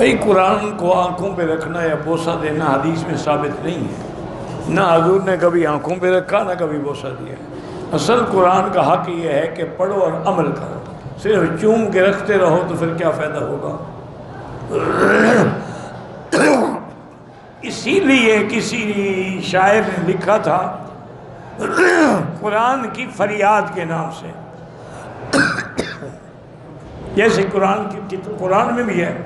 بھئی قرآن کو آنکھوں پہ رکھنا یا بوسہ دینا حدیث میں ثابت نہیں ہے، نہ حضور نے کبھی آنکھوں پہ رکھا نہ کبھی بوسہ دیا۔ اصل قرآن کا حق یہ ہے کہ پڑھو اور عمل کرو، صرف چوم کے رکھتے رہو تو پھر کیا فائدہ ہوگا؟ اسی لیے کسی شاعر نے لکھا تھا قرآن کی فریاد کے نام سے، جیسے قرآن میں بھی ہے،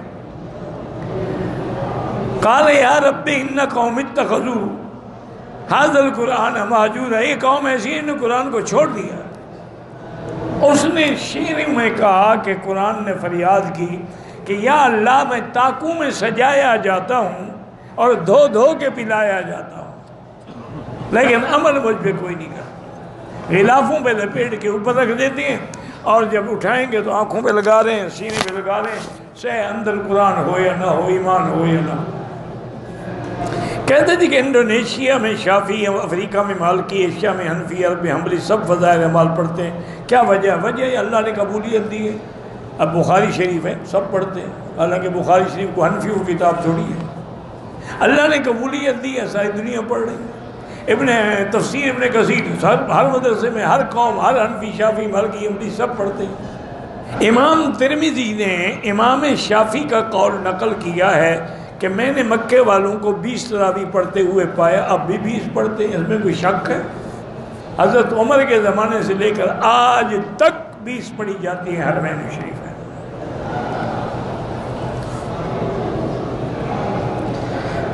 قال یا رب ان قوم اتخذوا ھذا القرآن مہجورا، یہ قوم ایسی ہے انہوں نے قرآن کو چھوڑ دیا۔ اس نے شعر میں کہا کہ قرآن نے فریاد کی کہ یا اللہ میں طاقوں میں سجایا جاتا ہوں اور دھو دھو کے پلایا جاتا ہوں، لیکن عمل مجھ پہ کوئی نہیں کرتا۔ غلافوں پہ لپیٹ کے اوپر رکھ دیتے ہیں اور جب اٹھائیں گے تو آنکھوں پہ لگا رہے ہیں، سینے پہ لگا رہے ہیں، سے اندر قرآن ہو یا نہ ہو، ایمان ہو یا نہ ہو۔ کہتے تھے کہ انڈونیشیا میں شافعی، افریقہ میں مالکی، ایشیا میں حنفی، عرب میں حنبلی، سب فضائل اعمال پڑھتے ہیں۔ کیا وجہ ہے؟ وجہ ہے اللہ نے قبولیت دی ہے۔ اب بخاری شریف ہے، سب پڑھتے ہیں، حالانکہ بخاری شریف کو حنفیوں کی کتاب تھوڑی ہے۔ اللہ نے قبولیت دی ہے، ساری دنیا پڑھ رہی ہے۔ تفسیر ابن کثیر ہر مدرسے میں، ہر قوم، ہر حنفی، شافعی، مالکی، حنبلی سب پڑھتے ہیں۔ امام ترمذی نے امام شافعی کا قول نقل کیا ہے کہ میں نے مکے والوں کو 20 تراویح پڑھتے ہوئے پایا، اب بھی 20 پڑھتے ہیں، اس میں کوئی شک ہے؟ حضرت عمر کے زمانے سے لے کر آج تک 20 پڑھی جاتی ہیں حرمین شریف ہے۔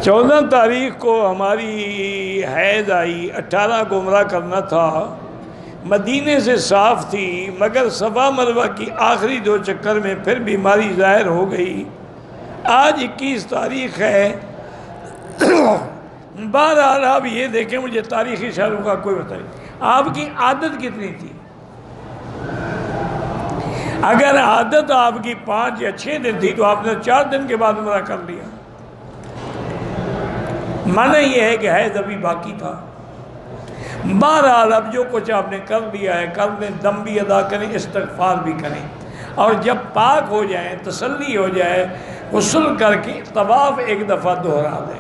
14 تاریخ کو ہماری حیض آئی، 18 کو عمرہ کرنا تھا، مدینے سے صاف تھی، مگر صفا مروہ کی آخری 2 چکر میں پھر بیماری ظاہر ہو گئی۔ آج 21 تاریخ ہے۔ بہرحال آپ یہ دیکھیں، مجھے تاریخی شہروں کا کوئی پتہ نہیں، آپ کی عادت کتنی تھی؟ اگر عادت آپ کی 5 یا 6 دن تھی تو آپ نے 4 دن کے بعد عمرہ کر لیا۔ معنی یہ ہے کہ حیض ابھی باقی تھا۔ بہرحال اب جو کچھ آپ نے کر لیا ہے کر دیں، دم بھی ادا کریں، استغفار بھی کریں، اور جب پاک ہو جائیں، تسلی ہو جائے، غسل کر کے طواف ایک دفعہ دہرا دیں۔